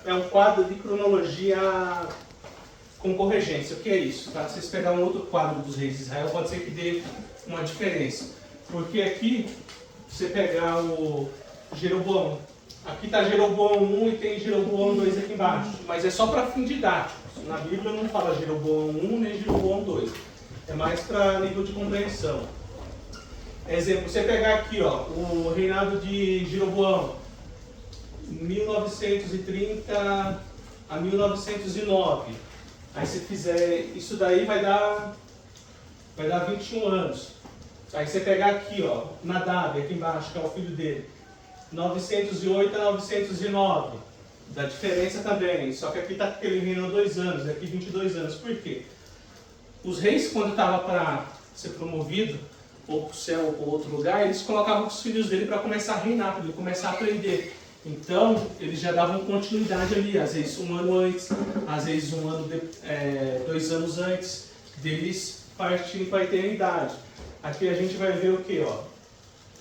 é um quadro de cronologia com corregência. O que é isso? Tá? Se vocês pegarem um outro quadro dos reis de Israel, pode ser que dê uma diferença. Porque aqui, você pegar o Jeroboão, aqui está Jeroboão 1 e tem Jeroboão 2 aqui embaixo. Mas é só para fim didático. Na Bíblia não fala Jeroboão 1 nem Jeroboão 2. É mais para nível de compreensão. Exemplo, você pegar aqui ó, o reinado de Jeroboão, 1930 a 1909. Aí se fizer isso daí vai dar 21 anos. Aí você pegar aqui ó, Nadab, aqui embaixo, que é o filho dele, 908 a 909. Dá diferença também, só que aqui está que ele reinou 2 anos, aqui 22 anos. Por quê? Os reis, quando estavam para ser promovido, ou para o céu ou para outro lugar, eles colocavam os filhos dele para começar a reinar, para ele começar a aprender. Então, eles já davam continuidade ali, às vezes 1 ano antes, às vezes 2 anos antes deles partirem para a eternidade. Aqui a gente vai ver o que?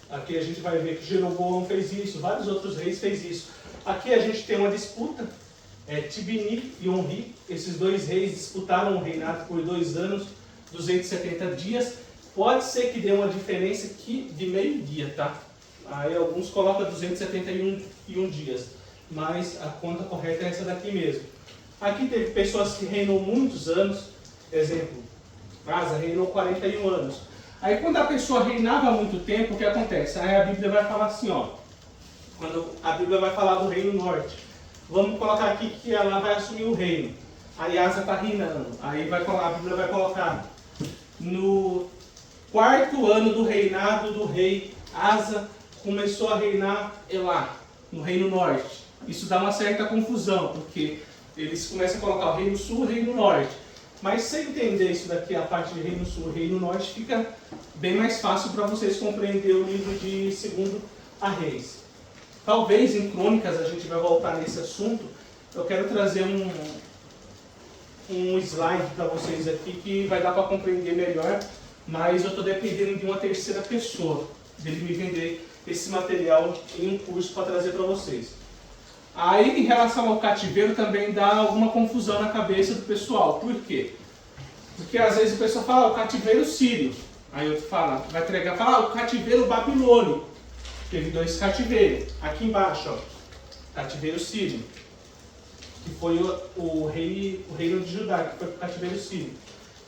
Aqui a gente vai ver que Jeroboão fez isso, vários outros reis fez isso. Aqui a gente tem uma disputa, Tibni e Onri, esses 2 reis disputaram o reinado por 2 anos, 270 dias. Pode ser que dê uma diferença aqui de meio dia, tá? Aí alguns colocam 271 dias, mas a conta correta é essa daqui mesmo. Aqui teve pessoas que reinou muitos anos, exemplo, Asa reinou 41 anos. Aí quando a pessoa reinava há muito tempo, o que acontece? Aí a Bíblia vai falar assim, ó, quando a Bíblia vai falar do reino norte, vamos colocar aqui que ela vai assumir o reino. Aí Asa está reinando, aí a Bíblia vai colocar no 4º ano do reinado do rei Asa, começou a reinar Elá, no reino norte. Isso dá uma certa confusão, porque eles começam a colocar o reino sul e o reino norte. Mas se entender isso daqui, a parte de reino sul e reino norte, fica bem mais fácil para vocês compreender o livro de 2 a Reis. Talvez em Crônicas a gente vai voltar nesse assunto. Eu quero trazer um slide para vocês aqui que vai dar para compreender melhor, mas eu estou dependendo de uma terceira pessoa, dele me vender esse material em um curso para trazer para vocês. Aí, em relação ao cativeiro, também dá alguma confusão na cabeça do pessoal. Por quê? Porque às vezes o pessoal fala, o cativeiro sírio. Aí outro vai fala, o cativeiro babilônico. Teve 2 cativeiros. Aqui embaixo, ó, cativeiro sírio, que foi o reino de Judá, que foi o cativeiro sírio.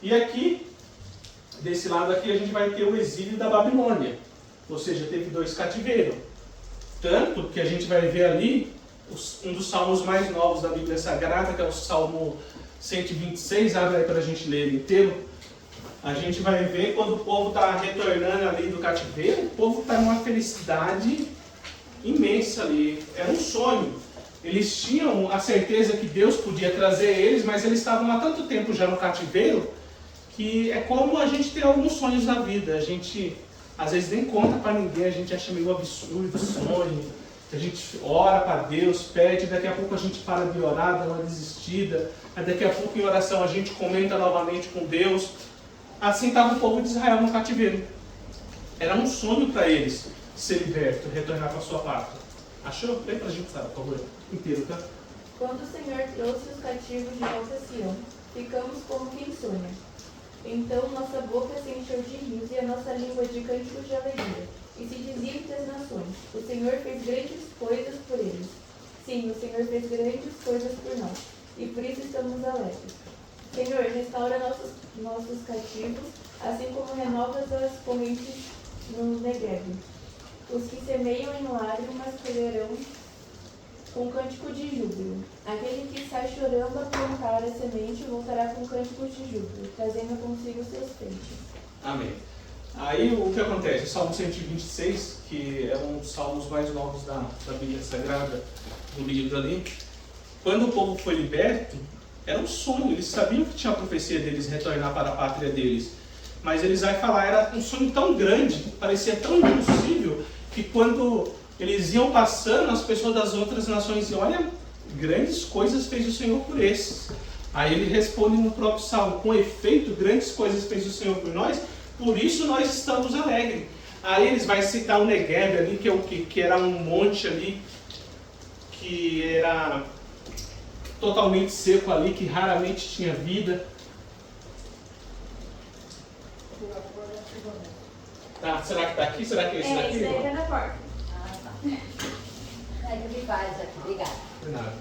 E aqui, desse lado aqui, a gente vai ter o exílio da Babilônia. Ou seja, teve 2 cativeiros. Tanto que a gente vai ver ali um dos salmos mais novos da Bíblia Sagrada, que é o Salmo 126, abre aí para a gente ler ele inteiro. A gente vai ver quando o povo está retornando ali do cativeiro, o povo está numa felicidade imensa ali. Era um sonho. Eles tinham a certeza que Deus podia trazer eles, mas eles estavam há tanto tempo já no cativeiro, que é como a gente ter alguns sonhos na vida. A gente às vezes nem conta para ninguém, a gente acha meio absurdo o sonho. A gente ora para Deus, pede, daqui a pouco a gente para de orar, dá uma desistida. Aí daqui a pouco em oração a gente comenta novamente com Deus. Assim estava o povo de Israel no cativeiro. Era um sonho para eles ser liberto, retornar para a sua pátria. Achou? Lê para a gente, sabe, por favor, inteiro, tá? Quando o Senhor trouxe os cativos de volta a Sião, ficamos como quem sonha. Então nossa boca se encheu de riso e a nossa língua de cânticos de alegria. E se dizia entre as nações, o Senhor fez grandes coisas por eles. Sim, o Senhor fez grandes coisas por nós, e por isso estamos alegres. Senhor, restaura nossos cativos, assim como renovas as correntes no Negev. Os que semeiam em lágrimas colherão com cântico de júbilo. Aquele que sai chorando a plantar a semente voltará com cânticos de júbilo, trazendo consigo seus feixes. Amém. Aí o que acontece? O Salmo 126, que é um dos salmos mais novos da Bíblia Sagrada, do livro ali, quando o povo foi liberto, era um sonho, eles sabiam que tinha a profecia deles retornar para a pátria deles. Mas eles vão falar, era um sonho tão grande, parecia tão impossível, que quando eles iam passando, as pessoas das outras nações diziam, olha, grandes coisas fez o Senhor por esses. Aí ele responde no próprio Salmo, com efeito, grandes coisas fez o Senhor por nós, por isso nós estamos alegres. Aí eles vão citar o Negev ali, que é o que era um monte ali, que era totalmente seco ali, que raramente tinha vida. Tá, será que está aqui? Será que é esse daqui? Esse daí tá na porta. Ah, tá. É que me faz aqui, obrigada. Nada.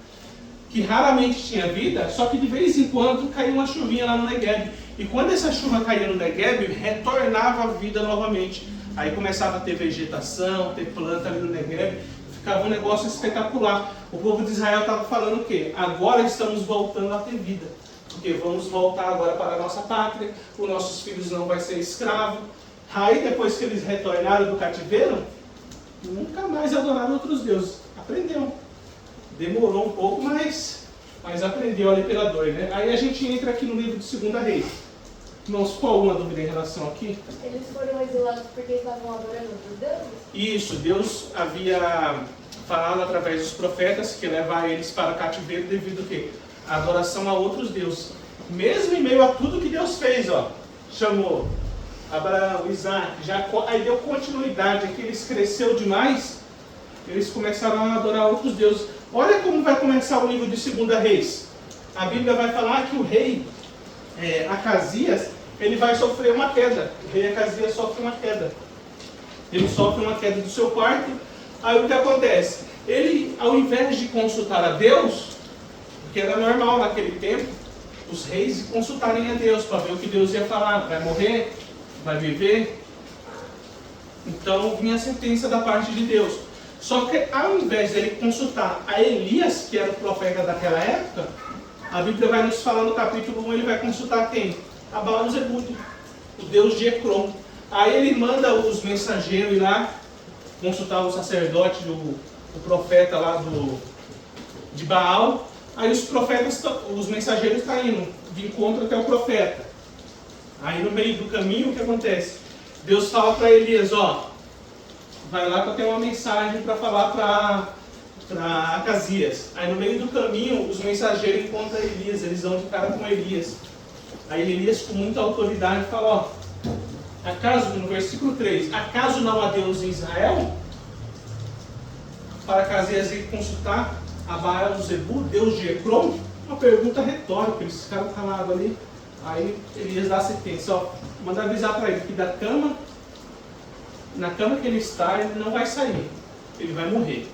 Que raramente tinha vida, só que de vez em quando caía uma chuvinha lá no Negueb. E quando essa chuva caía no Negueb, retornava a vida novamente. Aí começava a ter vegetação, ter planta ali no Negueb, ficava um negócio espetacular. O povo de Israel estava falando o quê? Agora estamos voltando a ter vida. Porque vamos voltar agora para a nossa pátria, os nossos filhos não vão ser escravos. Aí depois que eles retornaram do cativeiro, nunca mais adoraram outros deuses. Aprendeu. Demorou um pouco, mas aprendeu ali pela dor, né? Aí a gente entra aqui no livro de 2 Reis. Irmãos, qual alguma dúvida em relação aqui? Eles foram exilados porque estavam adorando outros deuses? Isso, Deus havia falado através dos profetas que levar eles para o cativeiro devido a quê? A adoração a outros deuses. Mesmo em meio a tudo que Deus fez, ó, chamou Abraão, Isaac, Jacó, aí deu continuidade, aqui eles cresceu demais, eles começaram a adorar outros deuses. Olha como vai começar o livro de 2 Reis. A Bíblia vai falar que o rei Acasias, ele vai sofrer uma queda. O rei Acasias sofre uma queda. Ele sofre uma queda do seu quarto. Aí o que acontece? Ele, ao invés de consultar a Deus, porque era normal naquele tempo, os reis consultarem a Deus para ver o que Deus ia falar. Vai morrer? Vai viver? Então vinha a sentença da parte de Deus. Só que ao invés dele consultar a Elias, que era o profeta daquela época, a Bíblia vai nos falar no capítulo 1, ele vai consultar quem? A Baal-Zebude, o deus de Ecrom. Aí ele manda os mensageiros ir lá consultar o sacerdote, o profeta lá de Baal. Aí os mensageiros estão indo de encontro até o profeta. Aí no meio do caminho, o que acontece? Deus fala para Elias, ó, vai lá para ter uma mensagem para falar para Acasias. Aí no meio do caminho, os mensageiros encontram Elias, eles vão de cara com Elias. Aí Elias, com muita autoridade, fala, ó, acaso, no versículo 3, acaso não há Deus em Israel? Para Acasias ir consultar a Baal-Zebu, Deus de Ecrom? Uma pergunta retórica, eles ficaram calados ali. Aí Elias dá a sentença, ó, manda avisar para ele que na cama que ele está, ele não vai sair, ele vai morrer.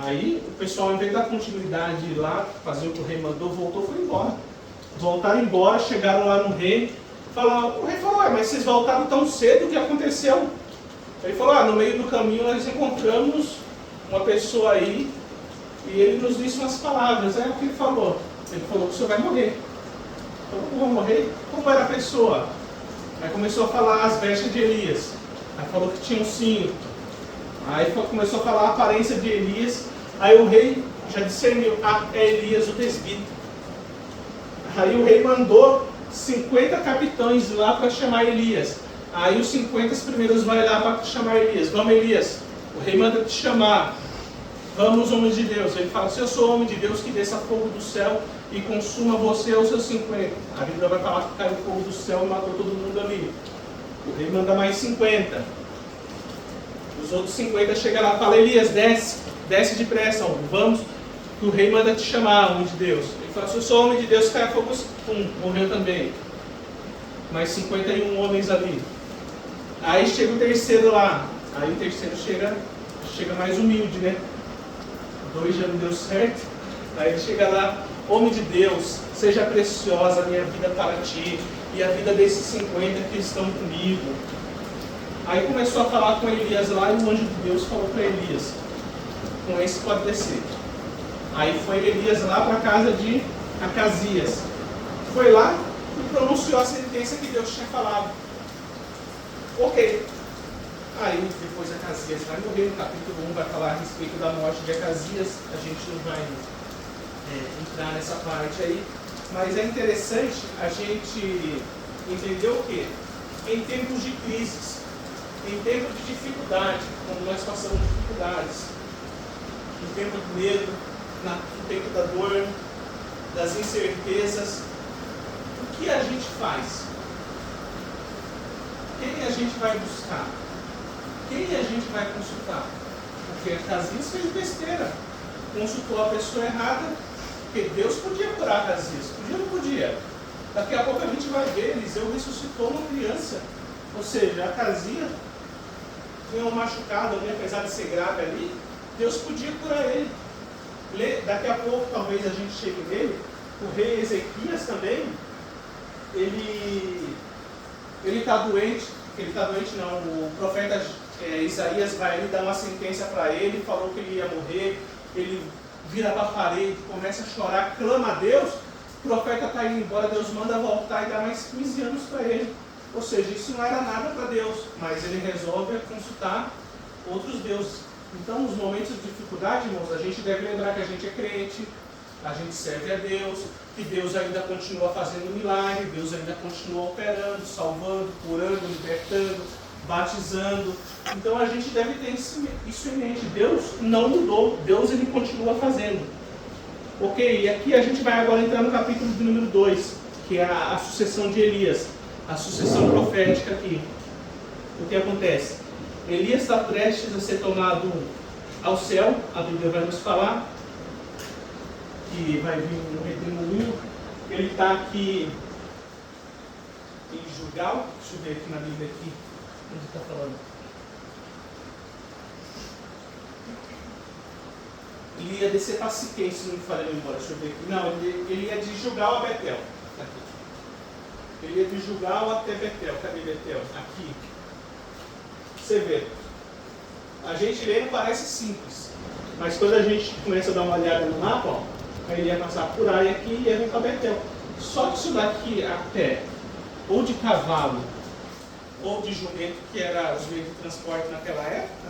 Aí o pessoal, em vez de dar continuidade de ir lá, fazer o que o rei mandou, voltou e foi embora. Voltaram embora, chegaram lá no rei, o rei falou, mas vocês voltaram tão cedo, o que aconteceu? Ele falou, no meio do caminho nós encontramos uma pessoa aí, e ele nos disse umas palavras. Aí o que ele falou? Ele falou que o senhor vai morrer. Eu vou morrer? Como era a pessoa? Aí começou a falar as vestes de Elias. Aí falou que tinha um cinto. Aí começou a falar a aparência de Elias. Aí o rei já discerniu, é Elias o tesbita. Aí o rei mandou 50 capitães lá para chamar Elias. Aí os 50 primeiros vai lá para chamar Elias. Vamos, Elias, o rei manda te chamar. Vamos, homens de Deus. Ele fala, se eu sou homem de Deus, que desça fogo do céu e consuma você aos seus 50. A Bíblia vai falar que caiu fogo do céu e matou todo mundo ali. O rei manda mais 50. Os outros 50 chegam lá e falam, Elias, desce depressa, vamos, que o rei manda te chamar, homem de Deus. Ele fala, se eu sou homem de Deus, cai fogo, morreu também. Mais 51 homens ali. Aí chega o terceiro lá. Aí o terceiro chega mais humilde, né? 2 já não deu certo. Aí ele chega lá, homem de Deus, seja preciosa a minha vida para ti e a vida desses 50 que estão comigo. Aí começou a falar com Elias lá e o anjo de Deus falou para Elias, com esse pode descer. Aí foi Elias lá para a casa de Acasias. Foi lá e pronunciou a sentença que Deus tinha falado. Ok. Aí depois Acasias vai morrer, no capítulo 1 vai falar a respeito da morte de Acasias, a gente não vai entrar nessa parte aí, mas é interessante a gente entender o quê? Em tempos de crises, em tempos de dificuldade, quando nós passamos dificuldades, no tempo do medo, no tempo da dor, das incertezas, o que a gente faz? Quem a gente vai buscar? Quem a gente vai consultar? Porque Acasias fez besteira, consultou a pessoa errada Porque Deus podia curar Acasias, podia ou não podia? Daqui a pouco a gente vai ver, Eliseu ressuscitou uma criança. Ou seja, Acasias tinha um machucado ali, apesar de ser grave ali, Deus podia curar ele. Daqui a pouco talvez a gente chegue nele. O rei Ezequias também, ele está doente. Ele está doente não, o profeta Isaías vai ali dar uma sentença para ele, falou que ele ia morrer, ele vira para a parede, começa a chorar, clama a Deus, o profeta está indo embora, Deus manda voltar e dá mais 15 anos para ele. Ou seja, isso não era nada para Deus, mas ele resolve consultar outros deuses. Então, nos momentos de dificuldade, irmãos, a gente deve lembrar que a gente é crente, a gente serve a Deus, que Deus ainda continua fazendo milagre, Deus ainda continua operando, salvando, curando, libertando, batizando. Então a gente deve ter isso em mente. Deus não mudou, Deus ele continua fazendo. Ok, e aqui a gente vai agora entrar no capítulo de número 2, que é a sucessão de Elias, a sucessão profética aqui. O que acontece? Elias está prestes a ser tomado ao céu, a Bíblia vai nos falar que vai vir um redemoinho. Ele está aqui em Gilgal. Deixa eu ver aqui na Bíblia aqui, onde está falando. Ele ia descer para Siquém, se não me falha a memória. Deixa eu ver aqui. Não, ele ia de Gilgal a Betel. Aqui. Ele ia de Gilgal até Betel. Cadê Betel? Aqui. Você vê. A gente lê não parece simples. Mas quando a gente começa a dar uma olhada no mapa, ó, aí ele ia passar por aí aqui e ia vir para Betel. Só que isso daqui a pé, ou de cavalo, ou de jumento, que era os meios de transporte naquela época,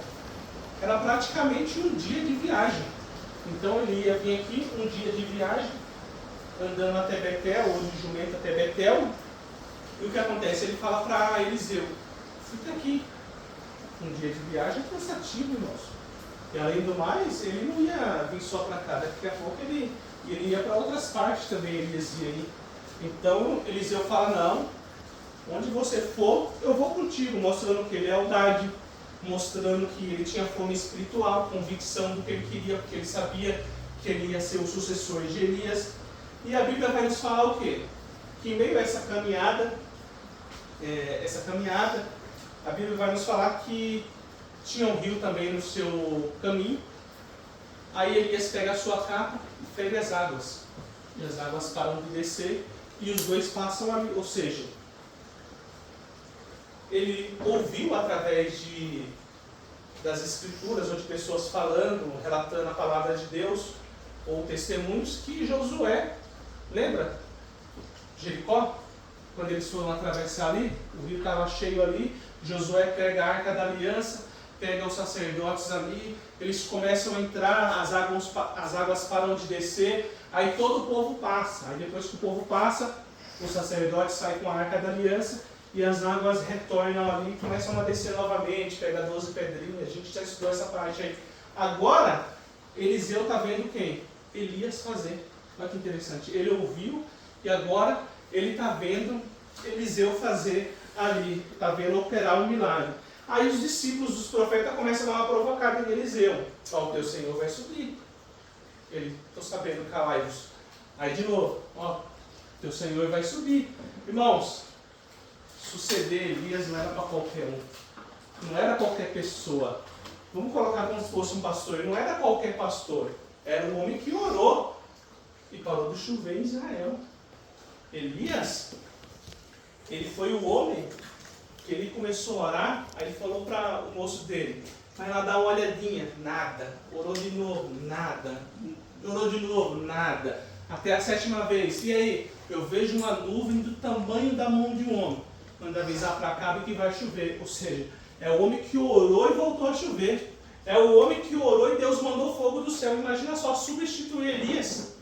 era praticamente um dia de viagem. Então ele ia vir aqui, um dia de viagem, andando até Betel, ou de jumento até Betel. E o que acontece? Ele fala para Eliseu, fica aqui. Um dia de viagem é cansativo, irmãos. E além do mais, ele não ia vir só para cá, daqui a pouco ele ia para outras partes também, ele ia ir. Então Eliseu fala, não, onde você for, eu vou contigo, mostrando que ele é lealdade, mostrando que ele tinha fome espiritual, convicção do que ele queria, porque ele sabia que ele ia ser o sucessor de Elias. E a Bíblia vai nos falar o quê? Que em meio a essa caminhada, a Bíblia vai nos falar que tinha um rio também no seu caminho. Aí Elias pega a sua capa e ferve as águas. E as águas param de descer e os dois passam ali. Ou seja, ele ouviu através das escrituras, ou de pessoas falando, relatando a palavra de Deus, ou testemunhos, que Josué, lembra? Jericó? Quando eles foram atravessar ali, o rio estava cheio ali, Josué pega a Arca da Aliança, pega os sacerdotes ali, eles começam a entrar, as águas param de descer, aí todo o povo passa. Aí depois que o povo passa, os sacerdotes saem com a Arca da Aliança e as águas retornam ali, começam a descer novamente, pega 12 pedrinhas, a gente já estudou essa parte aí. Agora, Eliseu está vendo quem? Elias fazer. Olha que interessante, ele ouviu e agora ele está vendo Eliseu fazer ali, está vendo operar um milagre. Aí os discípulos dos profetas começam a dar uma provocada em Eliseu. Ó, o teu Senhor vai subir. Ele, estou sabendo, calai-vos. Aí de novo, ó, teu Senhor vai subir. Irmãos, suceder Elias não era para qualquer um. Não era qualquer pessoa. Vamos colocar como se fosse um pastor. Não era qualquer pastor. Era um homem que orou e parou de chover em Israel. Elias, ele foi o homem que ele começou a orar, aí ele falou para o moço dele, vai lá dar uma olhadinha, nada, orou de novo, nada, orou de novo, nada, até a 7ª vez, e aí, eu vejo uma nuvem do tamanho da mão de um homem, manda avisar para Acabe que vai chover, ou seja, é o homem que orou e voltou a chover, é o homem que orou e Deus mandou fogo do céu, imagina só, substituir Elias.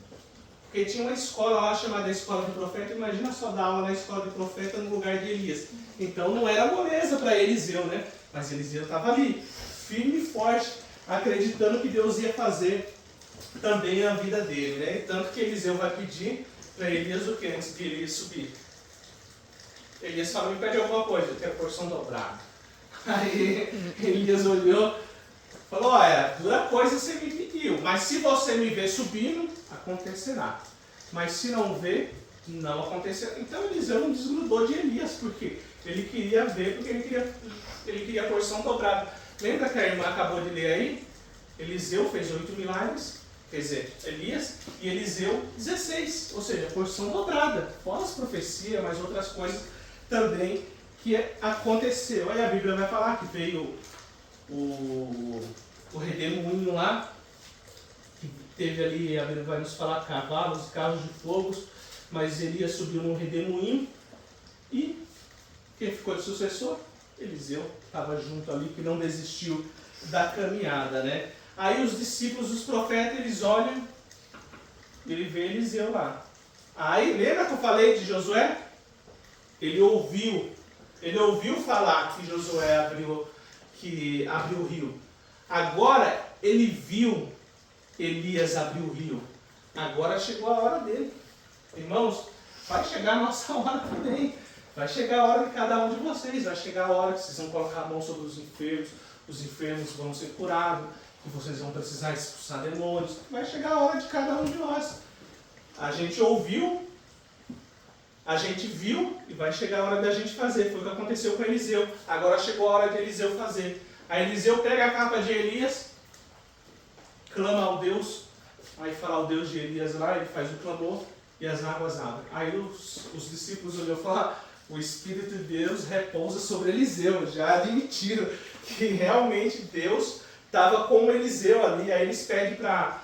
Porque tinha uma escola lá chamada Escola de Profeta, imagina só dar aula na Escola de Profeta no lugar de Elias. Então não era moleza para Eliseu, né? Mas Eliseu estava ali, firme e forte, acreditando que Deus ia fazer também a vida dele, né? Tanto que Eliseu vai pedir para Elias o que antes de Elias subir? Elias fala, me pede alguma coisa, eu quero porção dobrada. Aí Elias olhou, Falou, olha, dura coisa você me pediu, mas se você me ver subindo, acontecerá. Mas se não ver, não acontecerá. Então Eliseu não desgrudou de Elias, porque ele queria ver, porque ele queria a porção dobrada. Lembra que a irmã acabou de ler aí? Eliseu fez 8 milagres, quer dizer, Elias, e Eliseu 16, ou seja, porção dobrada. Fora as profecias, mas outras coisas também que aconteceu. Aí a Bíblia vai falar que veio o redemoinho lá, que teve ali, a Bíblia vai nos falar cavalos, carros de fogo, mas Elias subiu num redemoinho e quem ficou de sucessor? Eliseu, estava junto ali, que não desistiu da caminhada, né? Aí os discípulos, os profetas, eles olham, ele vê Eliseu lá. Aí, lembra que eu falei de Josué? Ele ouviu falar que Josué abriu o rio. Agora ele viu Elias abrir o rio. Agora chegou a hora dele. Irmãos, vai chegar a nossa hora também. Vai chegar a hora de cada um de vocês. Vai chegar a hora que vocês vão colocar a mão sobre os enfermos vão ser curados, que vocês vão precisar expulsar demônios. Vai chegar a hora de cada um de nós. A gente ouviu, a gente viu e vai chegar a hora da gente fazer. Foi o que aconteceu com Eliseu. Agora chegou a hora de Eliseu fazer. Aí Eliseu pega a capa de Elias, clama ao Deus, aí fala ao Deus de Elias lá, ele faz o clamor e as águas abrem. Aí os discípulos olhou e falaram, o Espírito de Deus repousa sobre Eliseu. Já admitiram que realmente Deus estava com Eliseu ali. Aí eles pedem para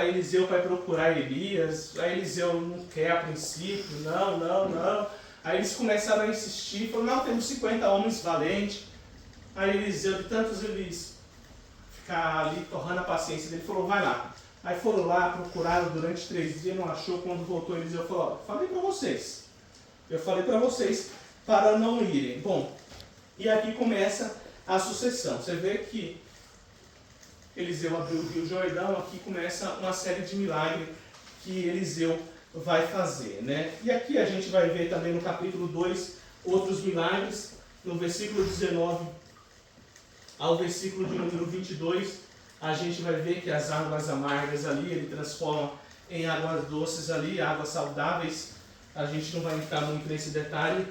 Eliseu para procurar Elias. Aí Eliseu não quer a princípio, não. Aí eles começaram a insistir, falaram, não, temos 50 homens valentes. Aí Eliseu, de tantos eles ficar ali torrando a paciência dele, falou, vai lá. Aí foram lá, procuraram durante 3 dias, não achou. Quando voltou, Eliseu falou, falei para vocês. Eu falei para vocês para não irem. Bom, e aqui começa a sucessão. Você vê que Eliseu abriu o Rio Jordão, aqui começa uma série de milagres que Eliseu vai fazer, né? E aqui a gente vai ver também no capítulo 2 outros milagres, no versículo 19 ao versículo de número 22, a gente vai ver que as águas amargas ali, ele transforma em águas doces ali, águas saudáveis. A gente não vai entrar muito nesse detalhe,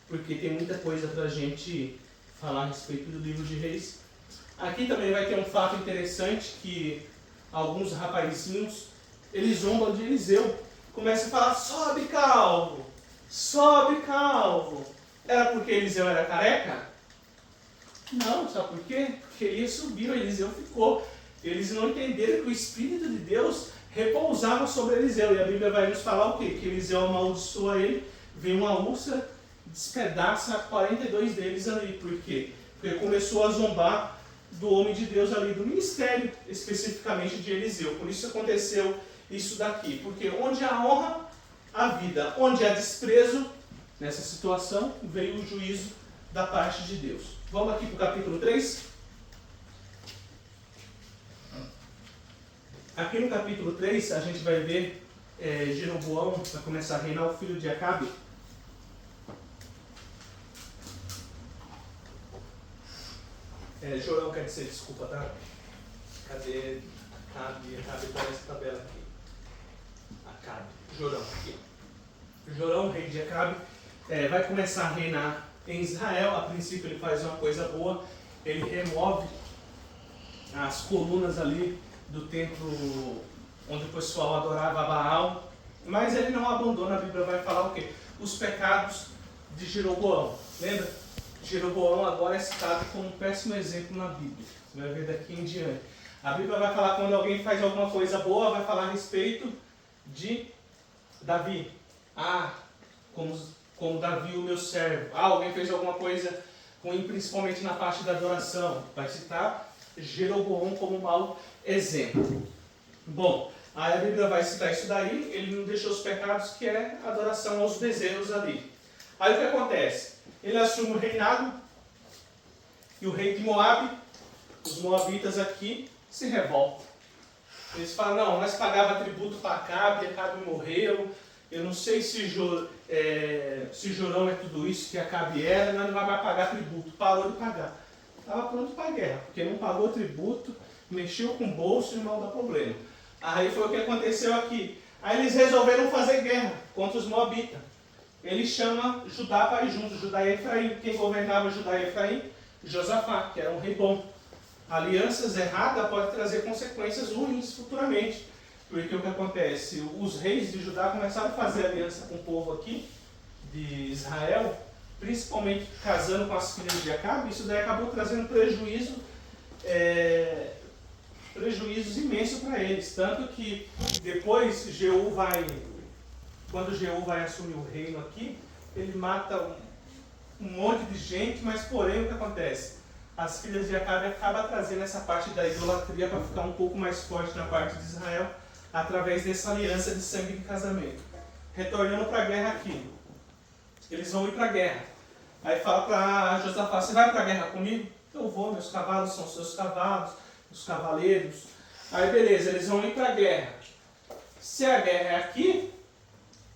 porque tem muita coisa para a gente falar a respeito do livro de Reis. Aqui também vai ter um fato interessante, que alguns rapazinhos, eles zombam de Eliseu. Começam a falar, sobe calvo, sobe calvo. Era porque Eliseu era careca? Não, sabe por quê? Porque Elias subiu, Eliseu ficou. Eles não entenderam que o Espírito de Deus repousava sobre Eliseu. E a Bíblia vai nos falar o quê? Que Eliseu amaldiçoa ele, vem uma úlcera, despedaça 42 deles ali. Por quê? Porque começou a zombar do homem de Deus ali, do ministério especificamente de Eliseu. Por isso aconteceu isso daqui. Porque onde há honra, há vida. Onde há desprezo, nessa situação, veio o juízo da parte de Deus. Vamos aqui para o capítulo 3. Aqui no capítulo 3, a gente vai ver Jeroboão vai começar a reinar, o filho de Acabe. Jorão quer dizer, desculpa, tá? Cadê? Acabe parece a tabela aqui. Acabe. Jorão, aqui. Jorão, rei de Acabe, vai começar a reinar em Israel. A princípio ele faz uma coisa boa, ele remove as colunas ali do templo onde o pessoal adorava Baal, mas ele não abandona. A Bíblia vai falar o quê? Os pecados de Jeroboão. Lembra? Jeroboão agora é citado como um péssimo exemplo na Bíblia. Você vai ver daqui em diante. A Bíblia vai falar quando alguém faz alguma coisa boa, vai falar a respeito de Davi. Como Davi, o meu servo. Alguém fez alguma coisa ruim, principalmente na parte da adoração. Vai citar Jeroboão como mau exemplo. Bom, aí a Bíblia vai citar isso daí. Ele não deixou os pecados, que é adoração aos bezerros ali. Aí o que acontece? Ele assume o reinado e o rei de Moabe, os moabitas aqui, se revoltam. Eles falam, não, nós pagava tributo para Acabe, Acabe morreu. Eu não sei se Jorão é tudo isso que Acabe era, nós não vamos mais pagar tributo. Parou de pagar. estava pronto para a guerra, porque não pagou tributo, mexeu com o bolso e não dá problema. Aí foi o que aconteceu aqui. Aí eles resolveram fazer guerra contra os moabitas. Ele chama Judá para ir junto, Judá e Efraim. Quem governava Judá e Efraim? Josafá, que era um rei bom. Alianças erradas podem trazer consequências ruins futuramente. Porque o que acontece? Os reis de Judá começaram a fazer aliança com o povo aqui, de Israel, principalmente casando com as filhas de Acabe. Isso daí acabou trazendo prejuízos imensos para eles. Tanto que depois quando Jeú vai assumir o reino aqui, ele mata um monte de gente, mas porém o que acontece? As filhas de Acabe acabam trazendo essa parte da idolatria para ficar um pouco mais forte na parte de Israel, através dessa aliança de sangue de casamento. Retornando para a guerra aqui. Eles vão ir para a guerra. Aí fala para Josafá, você vai para a guerra comigo? Eu vou, meus cavalos são seus cavalos, os cavaleiros. Aí beleza, eles vão ir para a guerra. Se a guerra é aqui,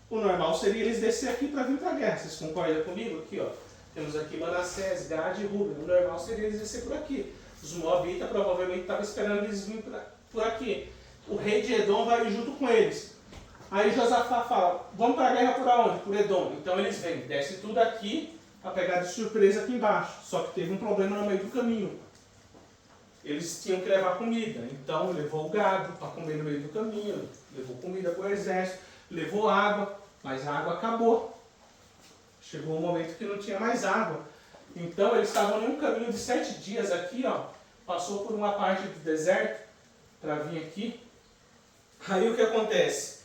o normal seria eles descer aqui para vir para a guerra. Vocês concordam comigo? Aqui, ó. Temos aqui Manassés, Gad e Ruben. O normal seria eles descer por aqui. Os moabitas provavelmente estavam esperando eles virem por aqui. O rei de Edom vai ir junto com eles. Aí Josafá fala, vamos para a guerra por onde? Por Edom. Então eles vêm, desce tudo aqui, para pegar de surpresa aqui embaixo. Só que teve um problema no meio do caminho. Eles tinham que levar comida. Então levou o gado para comer no meio do caminho, levou comida para o exército, levou água, mas a água acabou. Chegou um momento que não tinha mais água. Então eles estavam num caminho de 7 dias aqui, ó. Passou por uma parte do deserto para vir aqui. Aí o que acontece?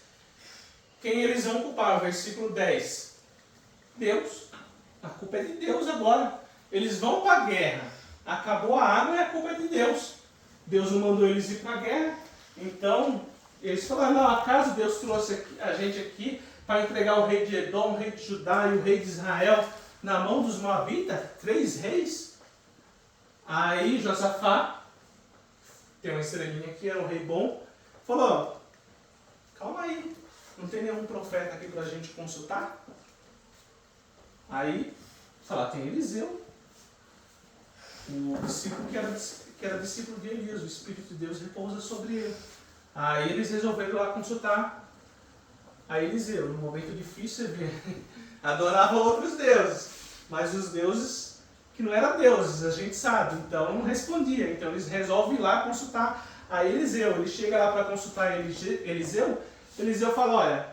Quem eles vão culpar? Versículo 10. Deus. A culpa é de Deus agora. Eles vão para a guerra. Acabou a água e a culpa é de Deus. Deus não mandou eles ir para a guerra. Então, eles falaram, não, acaso Deus trouxe a gente aqui para entregar o rei de Edom, o rei de Judá e o rei de Israel na mão dos moabitas? 3 reis? Aí Josafá, tem uma estrelinha aqui, era um rei bom, falou, calma aí, não tem nenhum profeta aqui para a gente consultar? Aí, fala, tem Eliseu, o discípulo que era discípulo de Elias, o Espírito de Deus repousa sobre ele. Aí eles resolveram ir lá consultar a Eliseu. No momento difícil, você vê, adorava outros deuses, mas os deuses que não eram deuses, a gente sabe, então não respondia. Então eles resolvem ir lá consultar a Eliseu. Ele chega lá para consultar Eliseu, Eliseu fala, olha,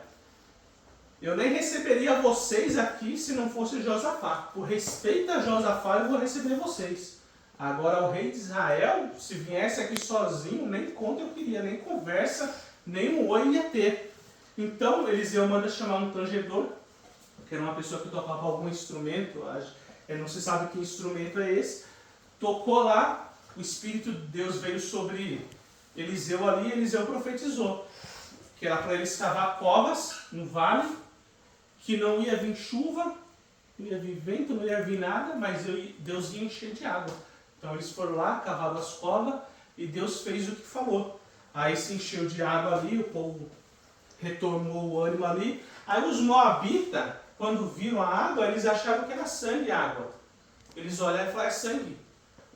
eu nem receberia vocês aqui se não fosse Josafá. Por respeito a Josafá, eu vou receber vocês. Agora o rei de Israel, se viesse aqui sozinho, nem conta eu queria, nem conversa, nem um oi ia ter. Então Eliseu manda chamar um tangedor, que era uma pessoa que tocava algum instrumento, não se sabe que instrumento é esse. Tocou lá, o Espírito de Deus veio sobre Eliseu ali, e Eliseu profetizou. Que era para eles cavar covas no vale, que não ia vir chuva, não ia vir vento, não ia vir nada, mas Deus ia encher de água. Então eles foram lá, cavaram as covas, e Deus fez o que falou. Aí se encheu de água ali, o povo retornou o ânimo ali. Aí os moabitas, quando viram a água, eles acharam que era sangue a água. Eles olharam e falaram, é sangue.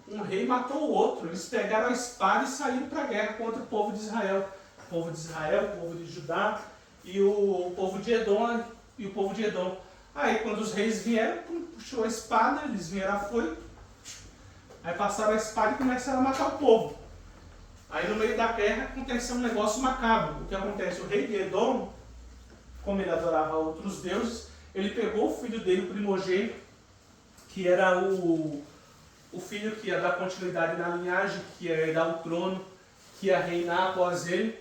Um rei matou o outro. Eles pegaram a espada e saíram para a guerra contra o povo de Israel. O povo de Israel, o povo de Judá e o povo de Edom. Aí quando os reis vieram, puxou a espada, eles vieram a foice. Aí passaram a espada e começaram a matar o povo. Aí no meio da guerra aconteceu um negócio macabro. O que acontece? O rei de Edom, como ele adorava outros deuses, ele pegou o filho dele, o primogênito, que era o filho que ia dar continuidade na linhagem, que ia herdar o trono, que ia reinar após ele,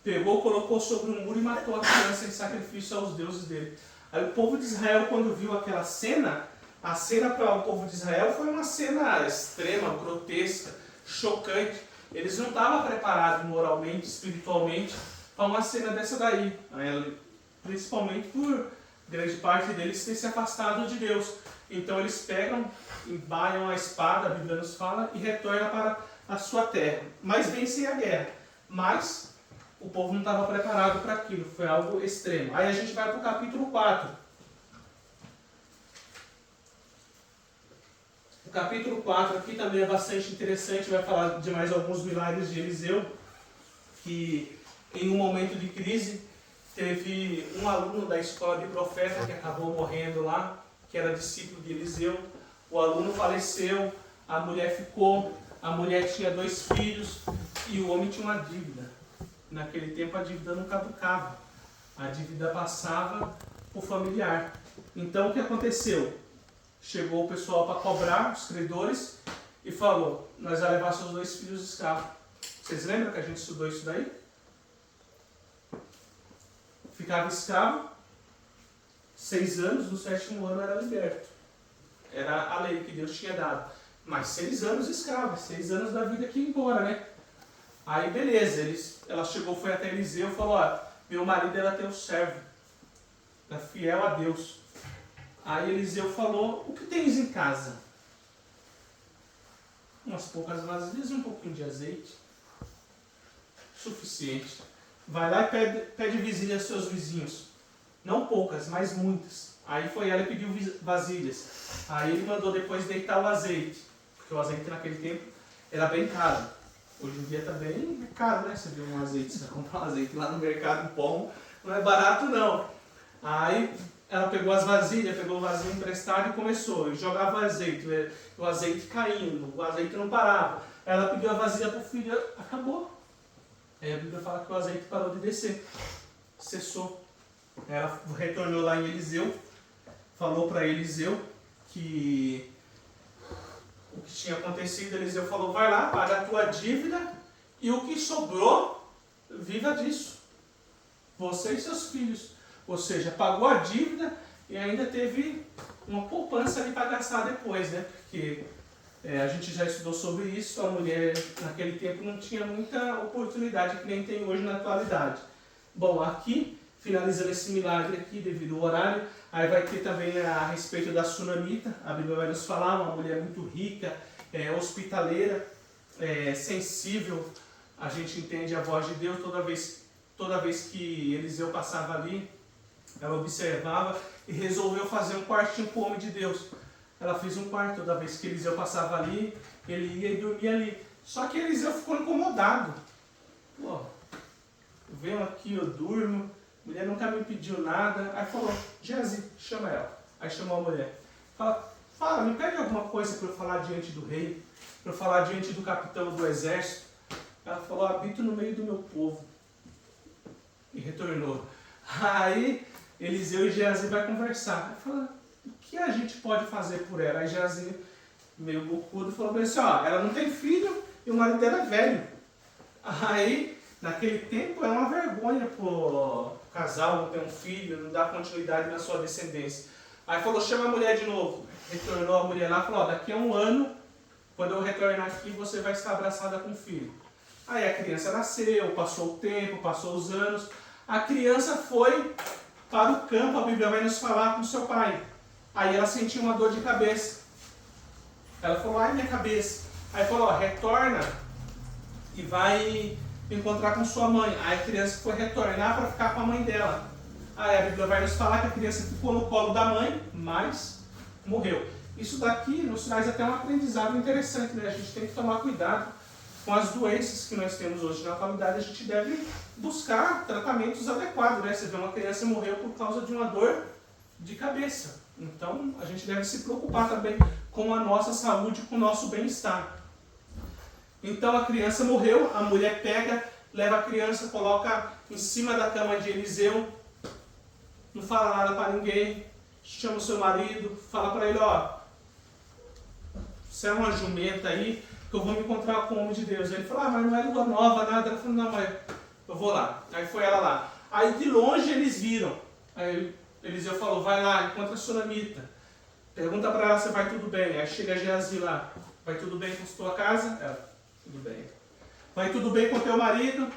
pegou, colocou sobre um muro e matou a criança em sacrifício aos deuses dele. Aí o povo de Israel, quando viu aquela cena, a cena para o povo de Israel foi uma cena extrema, grotesca, chocante. Eles não estavam preparados moralmente, espiritualmente, para uma cena dessa daí. Principalmente por grande parte deles ter se afastado de Deus. Então eles pegam, embaiam a espada, a Bíblia nos fala, e retornam para a sua terra. Mas vencem a guerra. Mas o povo não estava preparado para aquilo, foi algo extremo. Aí a gente vai para o capítulo 4. O capítulo 4 aqui também é bastante interessante, vai falar de mais alguns milagres de Eliseu, que em um momento de crise teve um aluno da escola de profeta que acabou morrendo lá, que era discípulo de Eliseu. O aluno faleceu, a mulher ficou, a mulher tinha 2 filhos e o homem tinha uma dívida. Naquele tempo a dívida não caducava, a dívida passava para o familiar. Então o que aconteceu? Chegou o pessoal para cobrar, os credores, e falou: nós vamos levar seus 2 filhos escravos. Vocês lembram que a gente estudou isso daí? Ficava escravo, 6 anos, no 7º ano era liberto. Era a lei que Deus tinha dado. Mas 6 anos escravo, 6 anos da vida que ia embora, né? Aí beleza, ela chegou, foi até Eliseu e falou: ó, meu marido era teu servo, era fiel a Deus. Aí Eliseu falou: o que tens em casa? Umas poucas vasilhas e um pouquinho de azeite. Suficiente. Vai lá e pede vasilhas aos seus vizinhos. Não poucas, mas muitas. Aí foi ela e pediu vasilhas. Aí ele mandou depois deitar o azeite. Porque o azeite naquele tempo era bem caro. Hoje em dia está bem caro, né? Você vê um azeite, você vai comprar um azeite lá no mercado, um pão, não é barato não. Aí ela pegou as vasilhas, pegou o vasilho emprestado e começou. E jogava o azeite caindo, o azeite não parava. Ela pediu a vasilha para o filho, acabou. Aí a Bíblia fala que o azeite parou de descer, cessou. Ela retornou lá em Eliseu, falou para Eliseu que o que tinha acontecido. Eliseu falou: vai lá, paga a tua dívida e o que sobrou, viva disso. Você e seus filhos. Ou seja, pagou a dívida e ainda teve uma poupança ali para gastar depois, né? Porque a gente já estudou sobre isso, a mulher naquele tempo não tinha muita oportunidade que nem tem hoje na atualidade. Bom, aqui, finalizando esse milagre aqui devido ao horário, aí vai ter também a respeito da sunamita. A Bíblia vai nos falar, uma mulher muito rica, hospitaleira, sensível. A gente entende a voz de Deus toda vez que Eliseu passava ali, ela observava e resolveu fazer um quartinho para o homem de Deus. Ela fez um quarto toda vez que Eliseu passava ali, ele ia e dormia ali. Só que Eliseu ficou incomodado. Pô, eu venho aqui, eu durmo, a mulher nunca me pediu nada. Aí falou: Geazi, chama ela. Aí chamou a mulher. Fala, me pede alguma coisa para eu falar diante do rei, para eu falar diante do capitão do exército. Ela falou: habito no meio do meu povo. E retornou. Aí Eliseu e Geazi vai conversar. Aí fala: o que a gente pode fazer por ela? Aí Geazi, meio bocudo, falou assim: ó, ela não tem filho e o marido dela é velho. Aí, naquele tempo, é uma vergonha pro casal não ter um filho, não dar continuidade na sua descendência. Aí falou: chama a mulher de novo. Retornou a mulher lá e falou: ó, daqui a 1 ano, quando eu retornar aqui, você vai estar abraçada com o filho. Aí a criança nasceu, passou o tempo, passou os anos. A criança foi para o campo, a Bíblia vai nos falar, com seu pai. Aí ela sentiu uma dor de cabeça. Ela falou: ai, minha cabeça. Aí falou: ó, retorna e vai encontrar com sua mãe. Aí a criança foi retornar para ficar com a mãe dela. Aí a Bíblia vai nos falar que a criança ficou no colo da mãe, mas morreu. Isso daqui nos traz até um aprendizado interessante, né? A gente tem que tomar cuidado com as doenças que nós temos hoje na atualidade. A gente deve buscar tratamentos adequados, né? Você vê, uma criança morreu por causa de uma dor de cabeça. Então, a gente deve se preocupar também com a nossa saúde, com o nosso bem-estar. Então, a criança morreu, a mulher pega, leva a criança, coloca em cima da cama de Eliseu, não fala nada para ninguém, chama o seu marido, fala para ele: ó, você é uma jumenta aí, que eu vou me encontrar com o homem de Deus. Ele falou: ah, mas não é lua nova, nada. Ela falou: não, mas eu vou lá. Aí foi ela lá. Aí de longe eles viram. Aí Eliseu falou: vai lá, encontra a sunamita. Pergunta para ela se vai tudo bem. Aí chega Geazi lá: vai tudo bem com tua casa? Ela: tudo bem. Vai tudo bem com teu marido?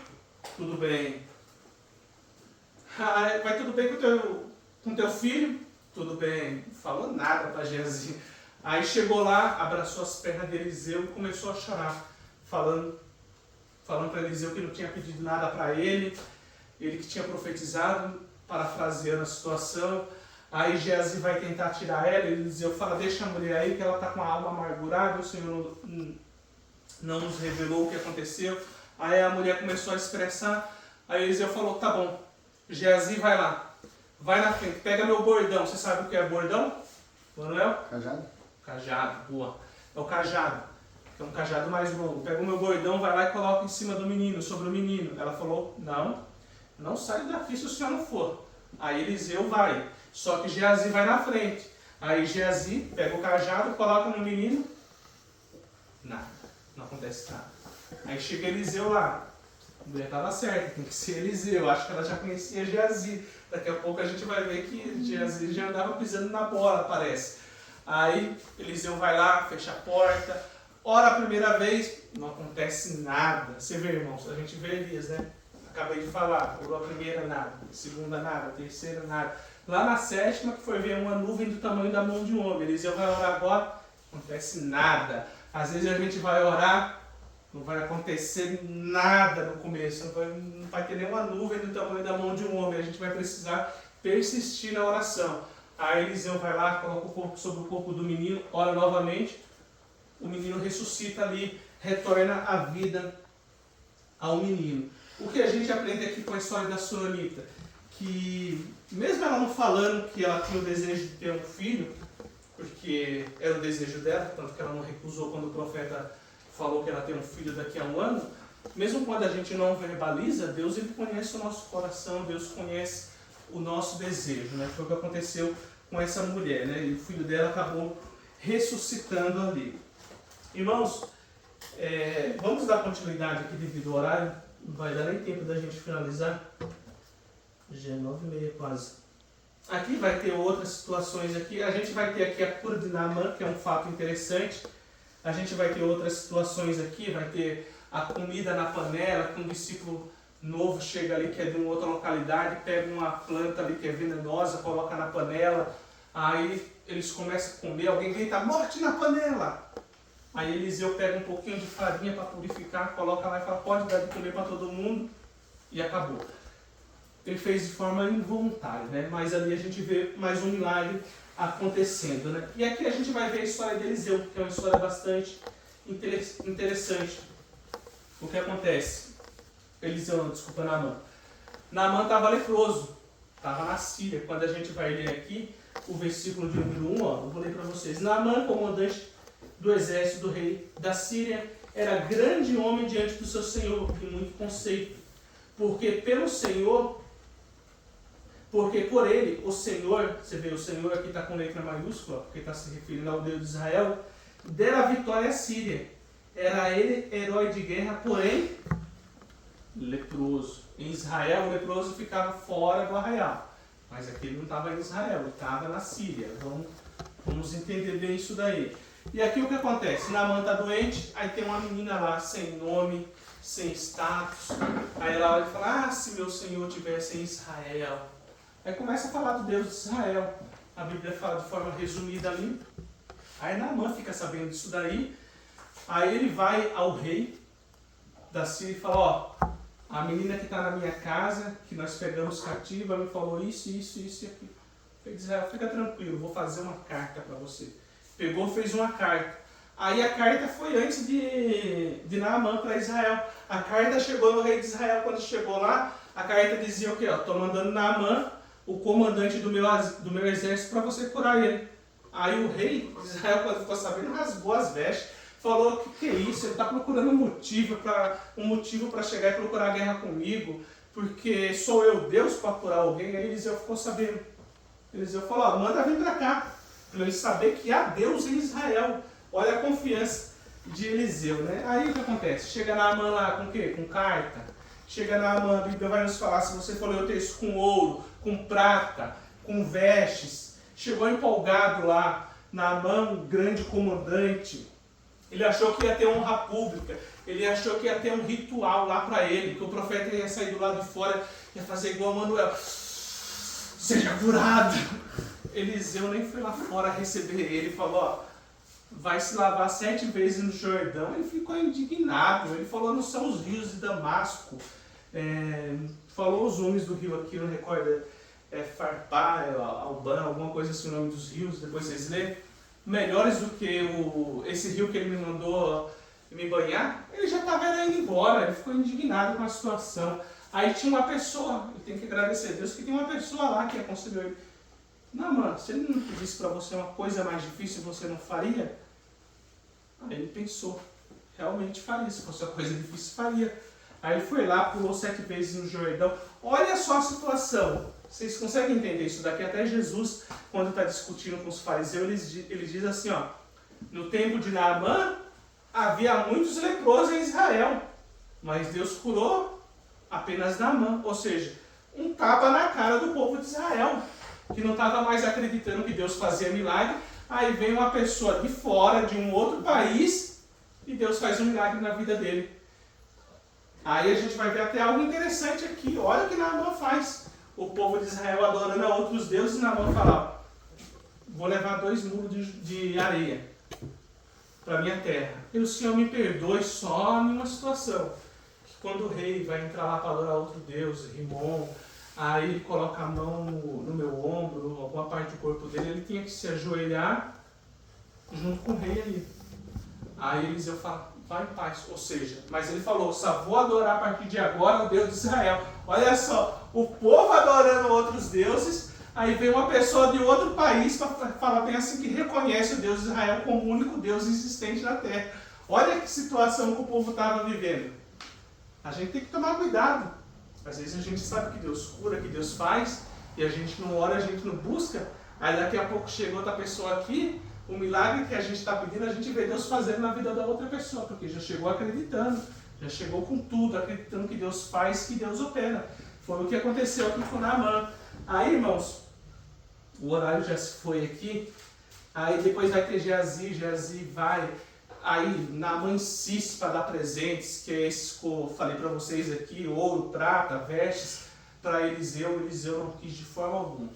Tudo bem. Vai tudo bem com teu filho? Tudo bem. Não falou nada para Geazi. Aí chegou lá, abraçou as pernas de Eliseu e começou a chorar, falando para Eliseu que não tinha pedido nada para ele que tinha profetizado, parafraseando a situação. Aí Geazi vai tentar tirar ela, Eliseu fala, deixa a mulher aí que ela está com a alma amargurada, o Senhor não nos revelou o que aconteceu. Aí a mulher começou a expressar, aí Eliseu falou, tá bom, Geazi vai lá, vai na frente, pega meu bordão, você sabe o que é bordão, Manuel? Cajado? Cajado, boa, é o cajado, que é um cajado mais longo, pega o meu bordão, vai lá e coloca em cima do menino, sobre o menino. Ela falou, não sai daqui se o senhor não for. Aí Eliseu vai, só que Geazi vai na frente. Aí Geazi pega o cajado, coloca no menino, nada, não acontece nada. Aí chega Eliseu lá, a mulher estava certa, tem que ser Eliseu, acho que ela já conhecia Geazi. Daqui a pouco a gente vai ver que Geazi já andava pisando na bola, parece. Aí Eliseu vai lá, fecha a porta, ora a primeira vez, não acontece nada. Você vê, irmãos, a gente vê Elias, né? Acabei de falar, orou a primeira nada, a segunda nada, a terceira nada. Lá na sétima, que foi ver uma nuvem do tamanho da mão de um homem. Eliseu vai orar agora, não acontece nada. Às vezes a gente vai orar, não vai acontecer nada no começo, não vai ter nenhuma nuvem do tamanho da mão de um homem. A gente vai precisar persistir na oração. Aí Eliseu vai lá, coloca o corpo sobre o corpo do menino, ora novamente, o menino ressuscita ali, retorna a vida ao menino. O que a gente aprende aqui com a história da Sunamita? Que mesmo ela não falando que ela tinha o desejo de ter um filho, porque era o desejo dela, tanto que ela não recusou quando o profeta falou que ela tem um filho daqui a um ano, mesmo quando a gente não verbaliza, Deus ele conhece o nosso coração, Deus conhece o nosso desejo, né? Foi o que aconteceu com essa mulher, né? E o filho dela acabou ressuscitando ali. Irmãos, vamos dar continuidade aqui devido ao horário, não vai dar nem tempo da gente finalizar, já é 9h30 quase. Aqui vai ter outras situações aqui, a gente vai ter aqui a cura de Naamã, que é um fato interessante, a gente vai ter outras situações aqui, vai ter a comida na panela, que um discípulo novo chega ali que é de uma outra localidade, pega uma planta ali que é venenosa, coloca na panela, aí eles começam a comer, alguém grita, morte na panela! Aí Eliseu pega um pouquinho de farinha para purificar, coloca lá e fala, pode dar de comer para todo mundo, e acabou. Ele fez de forma involuntária, né? Mas ali a gente vê mais um milagre acontecendo, né? E aqui a gente vai ver a história de Eliseu, que é uma história bastante interessante. O que acontece? Naamã. Naamã estava leproso, estava na Síria. Quando a gente vai ler aqui, o versículo de número 1, eu vou ler para vocês. Naamã, comandante do exército do rei da Síria, era grande homem diante do seu senhor, de muito conceito. Porque por ele, o Senhor, você vê, o Senhor aqui está com letra maiúscula, porque está se referindo ao Deus de Israel, dera a vitória à Síria. Era ele herói de guerra, porém leproso. Em Israel, o leproso ficava fora do arraial. Mas aqui ele não estava em Israel, ele estava na Síria. Vamos entender bem isso daí. E aqui o que acontece? Naamã está doente, aí tem uma menina lá sem nome, sem status. Aí ela olha e fala, se meu Senhor estivesse em Israel. Aí começa a falar do Deus de Israel. A Bíblia fala de forma resumida ali. Aí Naamã fica sabendo disso daí. Aí ele vai ao rei da Síria e fala, a menina que está na minha casa, que nós pegamos cativa, me falou isso e aquilo. Ele diz, fica tranquilo, vou fazer uma carta para você. Pegou, fez uma carta. Aí a carta foi antes de Naamã para Israel. A carta chegou no rei de Israel. Quando chegou lá, a carta dizia o quê? Estou mandando Naamã, o comandante do meu exército, para você curar ele. Aí o rei de Israel, quando ficou sabendo, rasgou as vestes. Falou, que é isso? Ele está procurando um motivo para chegar e procurar guerra comigo, porque sou eu Deus para curar alguém. Aí Eliseu ficou sabendo. Eliseu falou, manda vir para cá, para ele saber que há Deus em Israel. Olha a confiança de Eliseu, né? Aí o que acontece? Chega Naamã lá com o quê? Com carta. Chega Naamã, a Bíblia vai nos falar, se você for ler o texto, com ouro, com prata, com vestes. Chegou empolgado lá, Naamã, um grande comandante. Ele achou que ia ter honra pública, ele achou que ia ter um ritual lá para ele, que o profeta ia sair do lado de fora, ia fazer igual Manuel, seja curado. Eliseu nem foi lá fora receber ele, falou, vai se lavar 7 vezes no Jordão. Ele ficou indignado, ele falou, não são os rios de Damasco, falou os homens do rio aqui, não recorda, Farpar, Alban, alguma coisa assim, o nome dos rios, depois vocês lêem, melhores do que esse rio que ele me mandou me banhar, ele já estava indo embora, ele ficou indignado com a situação. Aí tinha uma pessoa, eu tenho que agradecer a Deus, que tem uma pessoa lá que aconselhou ele. Não, mano, se ele não pedisse para você uma coisa mais difícil, você não faria? Aí ele pensou, realmente faria, se fosse uma coisa difícil, faria. Aí ele foi lá, pulou 7 vezes no Jordão. Olha só a situação. Vocês conseguem entender isso daqui? Até Jesus, quando está discutindo com os fariseus, ele diz assim, ó, no tempo de Naamã, havia muitos leprosos em Israel, mas Deus curou apenas Naamã. Ou seja, um tapa na cara do povo de Israel, que não estava mais acreditando que Deus fazia milagre. Aí vem uma pessoa de fora, de um outro país, e Deus faz um milagre na vida dele. Aí a gente vai ver até algo interessante aqui. Olha o que Naamã faz. O povo de Israel adorando a outros deuses, e Naamã fala, vou levar 2 mulos de areia para minha terra. E o Senhor me perdoe só em uma situação. Que quando o rei vai entrar lá para adorar outro deus, Rimon, aí ele coloca a mão no meu ombro, alguma parte do corpo dele, ele tinha que se ajoelhar junto com o rei ali. Aí Eliseu fala, vai em paz. Ou seja, mas ele falou, só vou adorar a partir de agora o Deus de Israel. Olha só, o povo adorando outros deuses, aí vem uma pessoa de outro país para falar bem assim que reconhece o Deus de Israel como o único Deus existente na terra. Olha que situação que o povo estava vivendo. A gente tem que tomar cuidado. Às vezes a gente sabe que Deus cura, que Deus faz, e a gente não ora, a gente não busca. Aí daqui a pouco chega outra pessoa aqui, o milagre que a gente está pedindo, a gente vê Deus fazendo na vida da outra pessoa, porque já chegou acreditando, já chegou com tudo, acreditando que Deus faz, que Deus opera. Foi o que aconteceu aqui com Naamã. Aí, irmãos, o horário já se foi aqui, aí depois vai ter Geazi vai, aí Naamã insiste para dar presentes, que é esses que eu falei para vocês aqui, ouro, prata, vestes, para Eliseu. Eliseu não quis de forma alguma,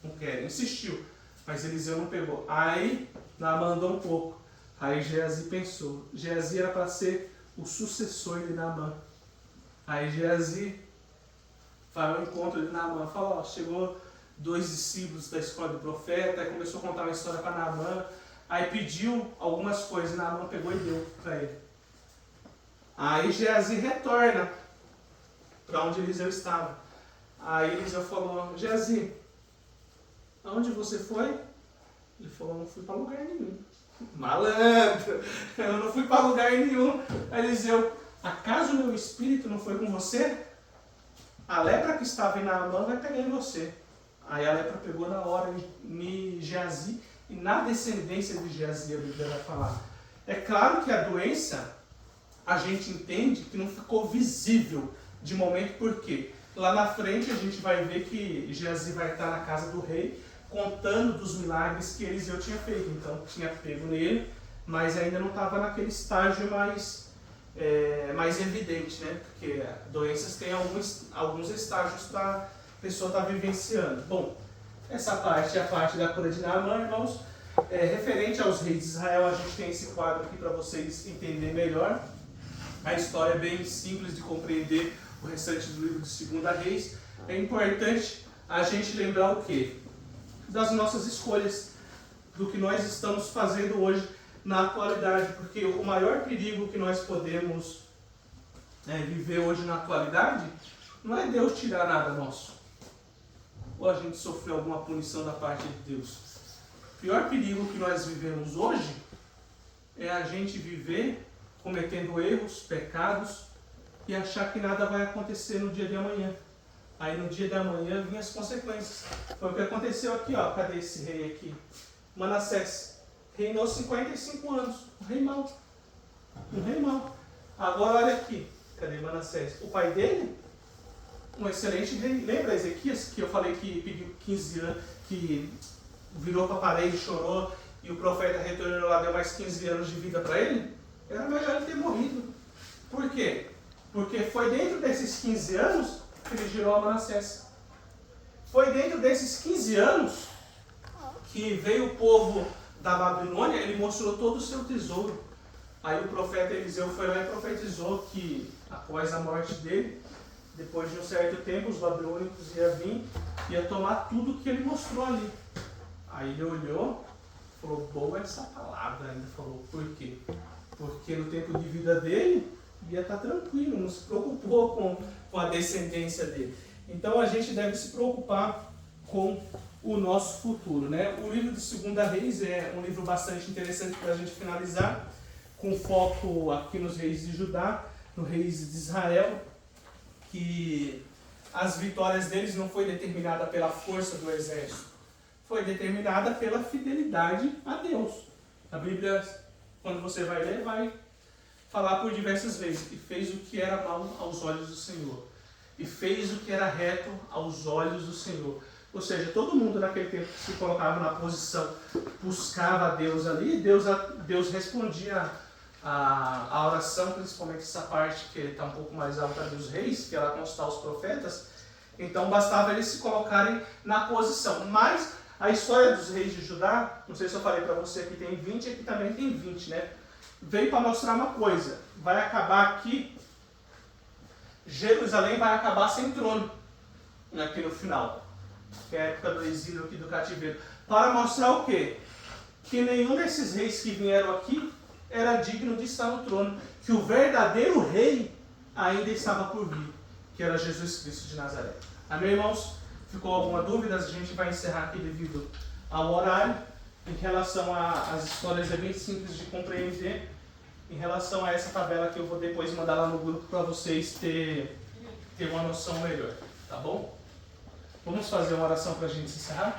não quer, insistiu, mas Eliseu não pegou. Aí Naamã andou um pouco, aí Geazi pensou, Geazi era para ser o sucessor de Naamã. Aí Geazi vai ao encontro de Naamã, fala, ó, chegou 2 discípulos da escola do profeta, aí começou a contar uma história para Naamã, aí pediu algumas coisas, Naamã pegou e deu para ele. Aí Geazi retorna para onde Eliseu estava. Aí Eliseu falou, Geazi, aonde você foi? Ele falou, não fui para lugar nenhum. Malandro, eu não fui para lugar nenhum. Aí Eliseu, acaso meu espírito não foi com você? A lepra que estava em Naamã vai pegar em você. Aí a lepra pegou na hora em Geazi, e na descendência de Geazi a Bíblia vai falar. É claro que a doença, a gente entende que não ficou visível de momento, porque lá na frente a gente vai ver que Geazi vai estar na casa do rei, contando dos milagres que Eliseu tinha feito. Então tinha pego nele, mas ainda não estava naquele estágio mais evidente, né? Porque doenças têm alguns estágios para a pessoa estar vivenciando. Bom, essa parte é a parte da cura de Naamã, irmãos. Referente aos reis de Israel, a gente tem esse quadro aqui para vocês entenderem melhor. A história é bem simples de compreender, o restante do livro de 2 Reis. É importante a gente lembrar o quê? Das nossas escolhas, do que nós estamos fazendo hoje na atualidade, porque o maior perigo que nós podemos viver hoje na atualidade não é Deus tirar nada nosso, ou a gente sofrer alguma punição da parte de Deus. O pior perigo que nós vivemos hoje é a gente viver cometendo erros, pecados, e achar que nada vai acontecer no dia de amanhã. Aí no dia da manhã vinham as consequências. Foi o que aconteceu aqui, ó. Cadê esse rei aqui? Manassés. Reinou 55 anos. Um rei mau. Um rei mau. Agora olha aqui. Cadê Manassés? O pai dele, um excelente rei. Lembra Ezequias, que eu falei que pediu 15 anos, que virou para a parede, chorou, e o profeta retornou lá, deu mais 15 anos de vida para ele? Era melhor ele ter morrido. Por quê? Porque foi dentro desses 15 anos que ele gerou a Manassés. Foi dentro desses 15 anos que veio o povo da Babilônia, ele mostrou todo o seu tesouro. Aí o profeta Eliseu foi lá e profetizou que após a morte dele, depois de um certo tempo, os babilônicos iam vir ia tomar tudo que ele mostrou ali. Aí ele olhou, falou, boa essa palavra, ainda falou, por quê? Porque no tempo de vida dele, ia estar tranquilo, não se preocupou com a descendência dele. Então a gente deve se preocupar com o nosso futuro, né? O livro de 2 Reis é um livro bastante interessante para a gente finalizar, com foco aqui nos reis de Judá, no reis de Israel, que as vitórias deles não foi determinada pela força do exército, foi determinada pela fidelidade a Deus. A Bíblia, quando você vai ler, vai falar por diversas vezes, e fez o que era mal aos olhos do Senhor, e fez o que era reto aos olhos do Senhor. Ou seja, todo mundo naquele tempo que se colocava na posição, buscava a Deus ali, Deus respondia a oração, principalmente essa parte que está um pouco mais alta dos reis, que ela consta os profetas. Então bastava eles se colocarem na posição. Mas a história dos reis de Judá, não sei se eu falei para você que tem 20, aqui também tem 20, né? Veio para mostrar uma coisa, vai acabar aqui, Jerusalém vai acabar sem trono, aqui no final, que é a época do exílio aqui do cativeiro, para mostrar o quê? Que nenhum desses reis que vieram aqui era digno de estar no trono, que o verdadeiro rei ainda estava por vir, que era Jesus Cristo de Nazaré. Amém, irmãos? Ficou alguma dúvida? A gente vai encerrar aqui devido ao horário. Em relação às histórias é bem simples de compreender. Em relação a essa tabela que eu vou depois mandar lá no grupo para vocês ter uma noção melhor, tá bom? Vamos fazer uma oração para a gente encerrar?